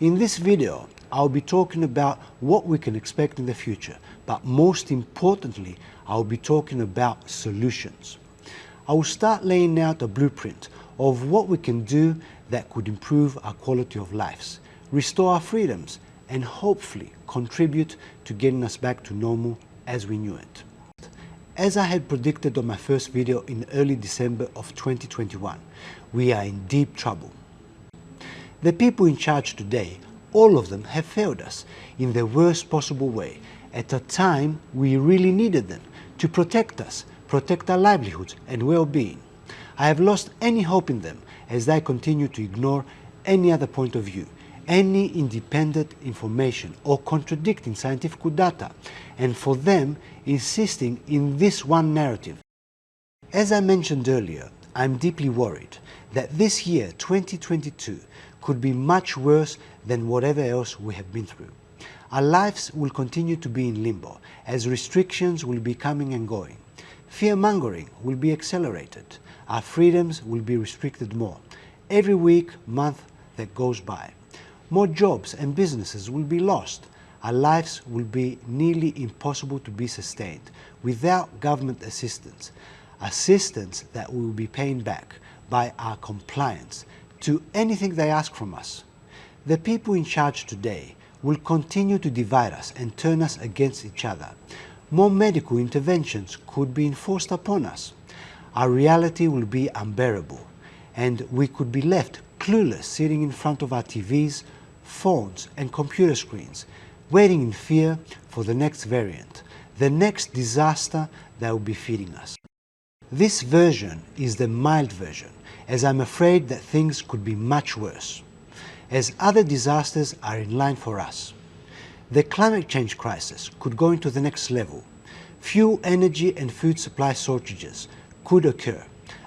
In this video, I'll be talking about what we can expect in the future, but most importantly, I'll be talking about solutions. I will start laying out a blueprint of what we can do that could improve our quality of lives, restore our freedoms, and hopefully contribute to getting us back to normal as we knew it. As I had predicted on my first video in early December of 2021, we are in deep trouble. The people in charge today, all of them have failed us in the worst possible way at a time we really needed them to protect us, protect our livelihoods and well-being. I have lost any hope in them as they continue to ignore any other point of view, any independent information or contradicting scientific data, and for them insisting in this one narrative. As I mentioned earlier, I'm deeply worried that this year, 2022, could be much worse than whatever else we have been through. Our lives will continue to be in limbo as restrictions will be coming and going. Fear-mongering will be accelerated. Our freedoms will be restricted more. Every week, month that goes by. More jobs and businesses will be lost. Our lives will be nearly impossible to be sustained without government assistance. Assistance that we will be paying back by our compliance to anything they ask from us. The people in charge today will continue to divide us and turn us against each other. More medical interventions could be enforced upon us. Our reality will be unbearable, and we could be left clueless sitting in front of our TVs, phones and computer screens, waiting in fear for the next variant, the next disaster that will be feeding us. This version is the mild version, as I'm afraid that things could be much worse, as other disasters are in line for us. The climate change crisis could go into the next level. Fuel, energy and food supply shortages could occur.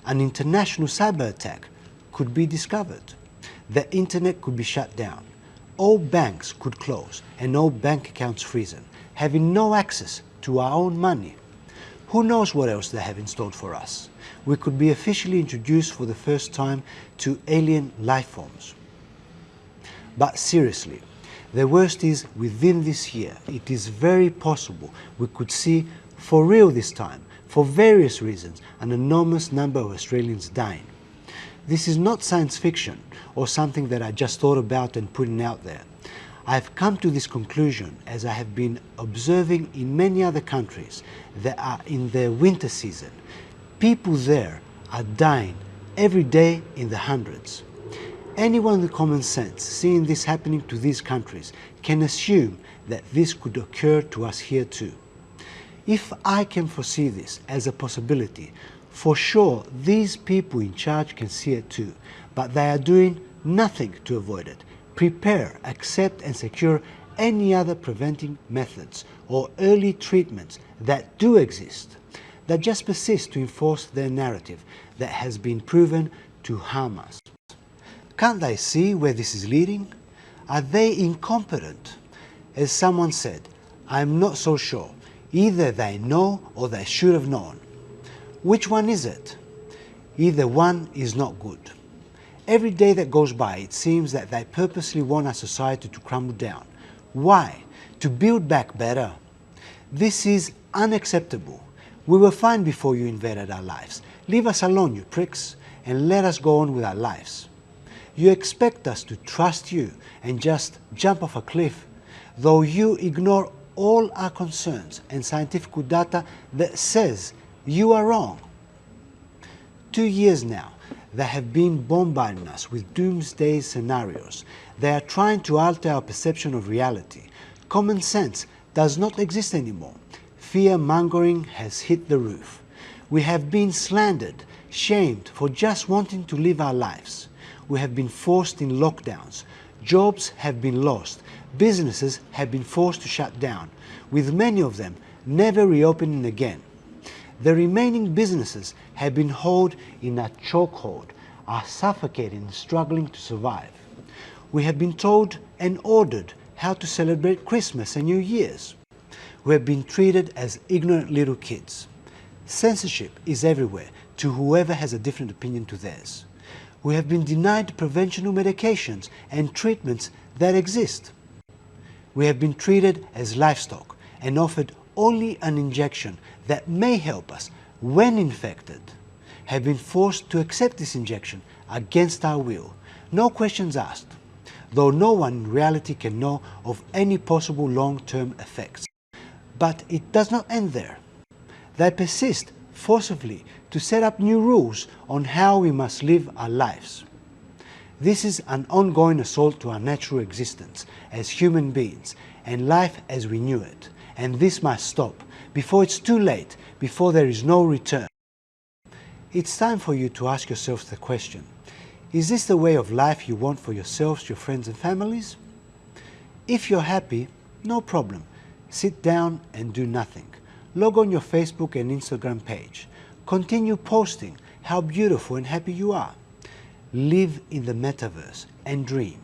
An international cyber attack could be discovered. The internet could be shut down. All banks could close and all bank accounts frozen, having no access to our own money. Who knows what else they have installed for us? We could be officially introduced for the first time to alien life forms. But seriously, the worst is within this year, it is very possible we could see for real this time, for various reasons, an enormous number of Australians dying. This is not science fiction or something that I just thought about and putting out there. I have come to this conclusion as I have been observing in many other countries that are in their winter season. People there are dying every day in the hundreds. Anyone with common sense seeing this happening to these countries can assume that this could occur to us here too. If I can foresee this as a possibility, for sure these people in charge can see it too, but they are doing nothing to avoid it. Prepare, accept and secure any other preventing methods or early treatments that do exist, that just persist to enforce their narrative that has been proven to harm us. Can't they see where this is leading? Are they incompetent? As someone said, I'm not so sure. Either they know or they should have known. Which one is it? Either one is not good. Every day that goes by, it seems that they purposely want our society to crumble down. Why? To build back better. This is unacceptable. We were fine before you invaded our lives. Leave us alone, you pricks, and let us go on with our lives. You expect us to trust you and just jump off a cliff, though you ignore all our concerns and scientific data that says you are wrong. 2 years now, they have been bombarding us with doomsday scenarios. They are trying to alter our perception of reality. Common sense does not exist anymore. Fear-mongering has hit the roof. We have been slandered, shamed for just wanting to live our lives. We have been forced in lockdowns. Jobs have been lost. Businesses have been forced to shut down, with many of them never reopening again. The remaining businesses have been held in a chokehold, are suffocating and struggling to survive. We have been told and ordered how to celebrate Christmas and New Year's. We have been treated as ignorant little kids. Censorship is everywhere to whoever has a different opinion to theirs. We have been denied preventional medications and treatments that exist. We have been treated as livestock and offered only an injection that may help us when infected. Have been forced to accept this injection against our will, no questions asked, though no one in reality can know of any possible long-term effects. But it does not end there. They persist forcibly to set up new rules on how we must live our lives. This is an ongoing assault to our natural existence as human beings and life as we knew it, and this must stop before it's too late, before there is no return. It's time for you to ask yourselves the question, is this the way of life you want for yourselves, your friends and families? If you're happy, no problem. Sit down and do nothing. Log on your Facebook and Instagram page. Continue posting how beautiful and happy you are. Live in the metaverse and dream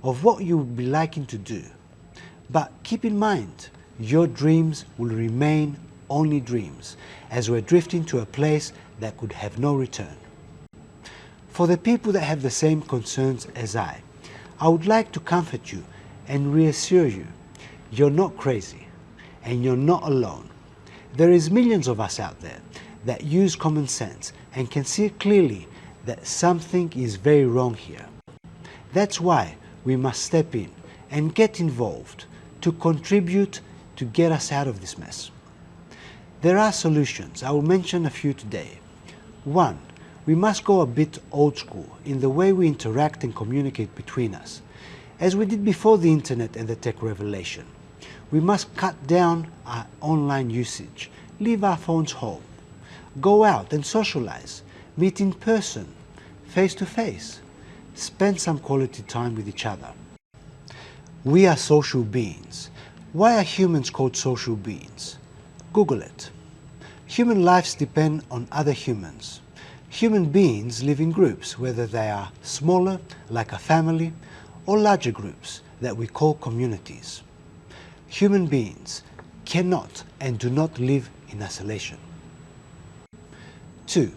of what you would be liking to do. But keep in mind, your dreams will remain only dreams, as we're drifting to a place that could have no return. For the people that have the same concerns as I would like to comfort you and reassure you, you're not crazy and you're not alone. There is millions of us out there that use common sense and can see clearly that something is very wrong here. That's why we must step in and get involved to contribute to get us out of this mess. There are solutions. I will mention a few today. 1. We must go a bit old school in the way we interact and communicate between us, as we did before the internet and the tech revelation. We must cut down our online usage, leave our phones home, go out and socialize, meet in person, face to face, spend some quality time with each other. We are social beings. Why are humans called social beings? Google it. Human lives depend on other humans. Human beings live in groups, whether they are smaller, like a family, or larger groups that we call communities. Human beings cannot and do not live in isolation. 2.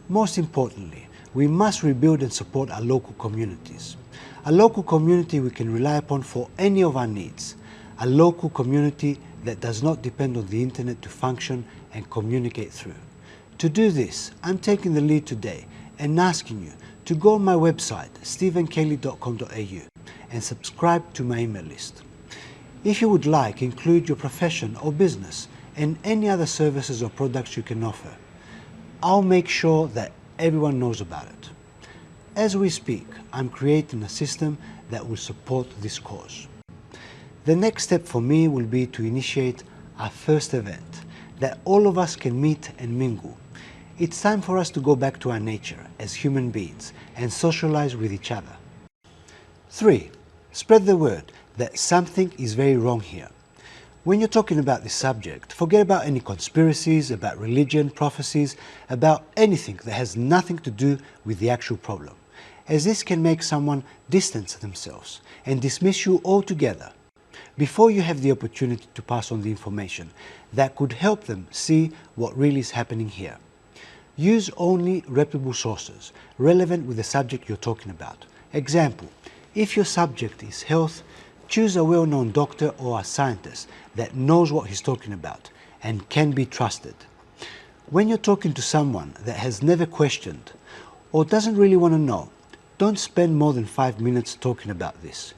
Most importantly, we must rebuild and support our local communities. A local community we can rely upon for any of our needs. A local community that does not depend on the internet to function and communicate through. To do this, I'm taking the lead today and asking you to go on my website, stephenkelly.com.au, and subscribe to my email list. If you would like, include your profession or business and any other services or products you can offer. I'll make sure that everyone knows about it. As we speak, I'm creating a system that will support this cause. The next step for me will be to initiate our first event that all of us can meet and mingle. It's time for us to go back to our nature as human beings and socialize with each other. 3. Spread the word that something is very wrong here. When you're talking about this subject, forget about any conspiracies, about religion, prophecies, about anything that has nothing to do with the actual problem, as this can make someone distance themselves and dismiss you altogether before you have the opportunity to pass on the information that could help them see what really is happening here. Use only reputable sources relevant with the subject you're talking about. Example, if your subject is health, choose a well-known doctor or a scientist that knows what he's talking about and can be trusted. When you're talking to someone that has never questioned or doesn't really want to know, don't spend more than 5 minutes talking about this.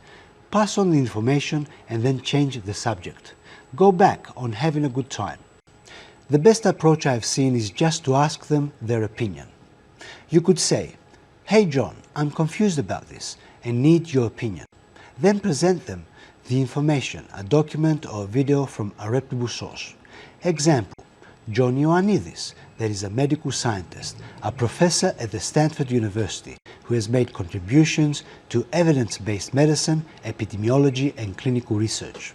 Pass on the information and then change the subject. Go back on having a good time. The best approach I've seen is just to ask them their opinion. You could say, "Hey John, I'm confused about this and need your opinion." Then present them the information, a document or a video from a reputable source. Example, John Ioannidis, that is a medical scientist, a professor at the Stanford University, who has made contributions to evidence-based medicine, epidemiology, and clinical research.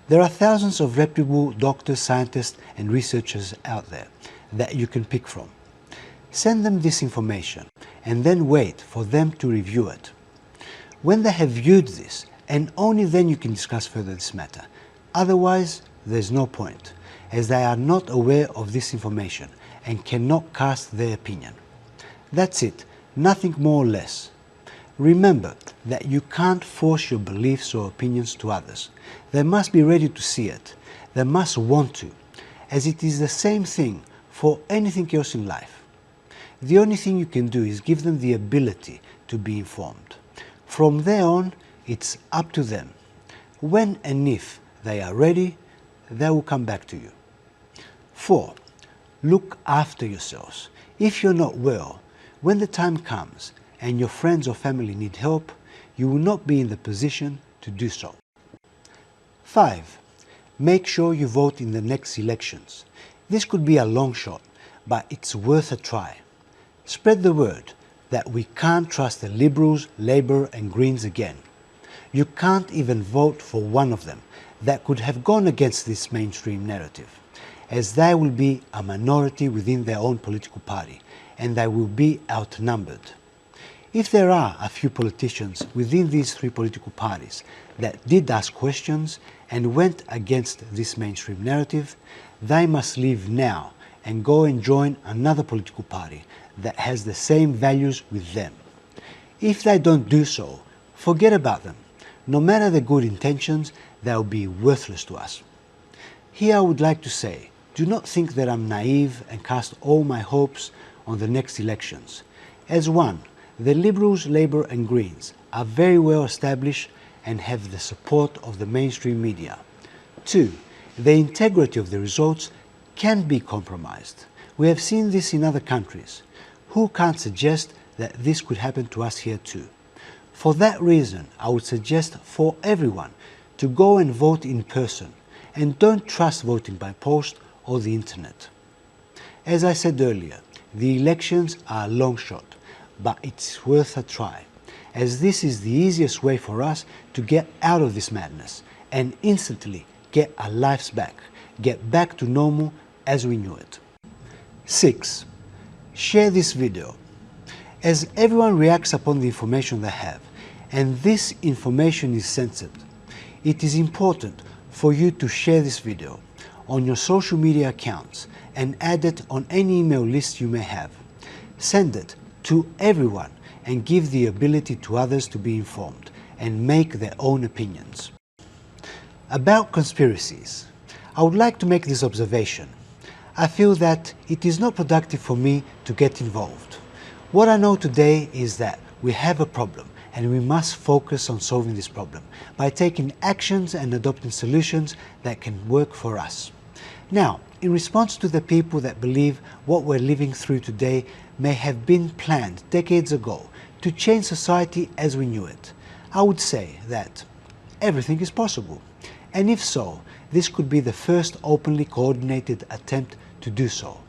There are thousands of reputable doctors, scientists, and researchers out there that you can pick from. Send them this information and then wait for them to review it. When they have viewed this, and only then you can discuss further this matter. Otherwise, there's no point, as they are not aware of this information and cannot cast their opinion. That's it. nothing more or less. Remember that you can't force your beliefs or opinions to others. They must be ready to see it. They must want to, as it is the same thing for anything else in life. The only thing you can do is give them the ability to be informed. From there on, it's up to them. When and if they are ready, they will come back to you. 4. Look after yourselves. If you're not well, when the time comes and your friends or family need help, you will not be in the position to do so. 5. Make sure you vote in the next elections. This could be a long shot, but it's worth a try. Spread the word that we can't trust the Liberals, Labour and Greens again. You can't even vote for one of them that could have gone against this mainstream narrative, as they will be a minority within their own political party and they will be outnumbered. If there are a few politicians within these three political parties that did ask questions and went against this mainstream narrative, they must leave now and go and join another political party that has the same values with them. If they don't do so, forget about them. No matter the good intentions, they'll be worthless to us. Here I would like to say, do not think that I'm naive and cast all my hopes on the next elections. As one, the Liberals, Labour and Greens are very well established and have the support of the mainstream media. 2. The integrity of the results can be compromised. We have seen this in other countries. Who can't suggest that this could happen to us here too? For that reason, I would suggest for everyone to go and vote in person and don't trust voting by post or the internet. As I said earlier, the elections are a long shot, but it's worth a try, as this is the easiest way for us to get out of this madness and instantly get our lives back, get back to normal as we knew it. 6. Share this video, as everyone reacts upon the information they have, and this information is censored. It is important for you to share this video on your social media accounts and add it on any email list you may have. Send it to everyone and give the ability to others to be informed and make their own opinions. About conspiracies, I would like to make this observation. I feel that it is not productive for me to get involved. What I know today is that we have a problem and we must focus on solving this problem by taking actions and adopting solutions that can work for us. Now, in response to the people that believe what we're living through today may have been planned decades ago to change society as we knew it, I would say that everything is possible. And if so, this could be the first openly coordinated attempt to do so.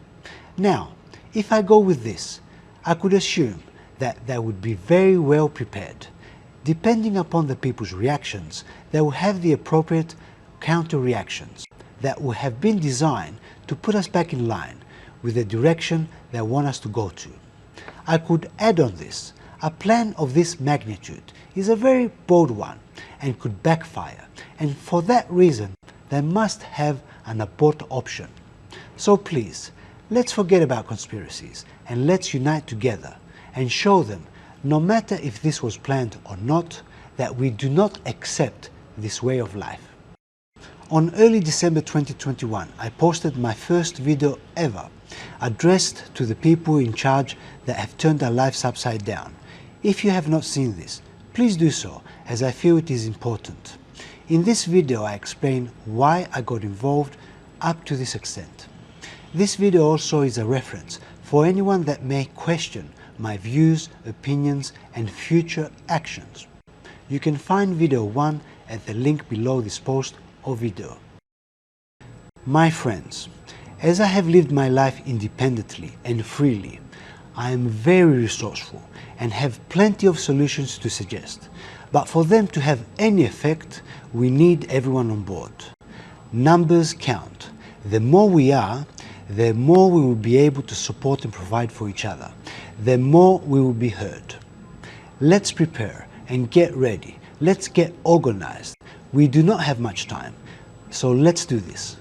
Now, if I go with this, I could assume that they would be very well prepared. Depending upon the people's reactions, they will have the appropriate counter-reactions that will have been designed to put us back in line with the direction they want us to go to. I could add on this, a plan of this magnitude is a very bold one and could backfire, and for that reason they must have an abort option. So please, let's forget about conspiracies and let's unite together and show them, no matter if this was planned or not, that we do not accept this way of life. On early December 2021, I posted my first video ever, addressed to the people in charge that have turned our lives upside down. If you have not seen this, please do so, as I feel it is important. In this video I explain why I got involved up to this extent. This video also is a reference for anyone that may question my views, opinions and future actions. You can find video 1 at the link below this post or video. My friends, as I have lived my life independently and freely, I am very resourceful and have plenty of solutions to suggest. But for them to have any effect, we need everyone on board. Numbers count. The more we are, the more we will be able to support and provide for each other. The more we will be heard. Let's prepare and get ready. Let's get organized. We do not have much time, so let's do this.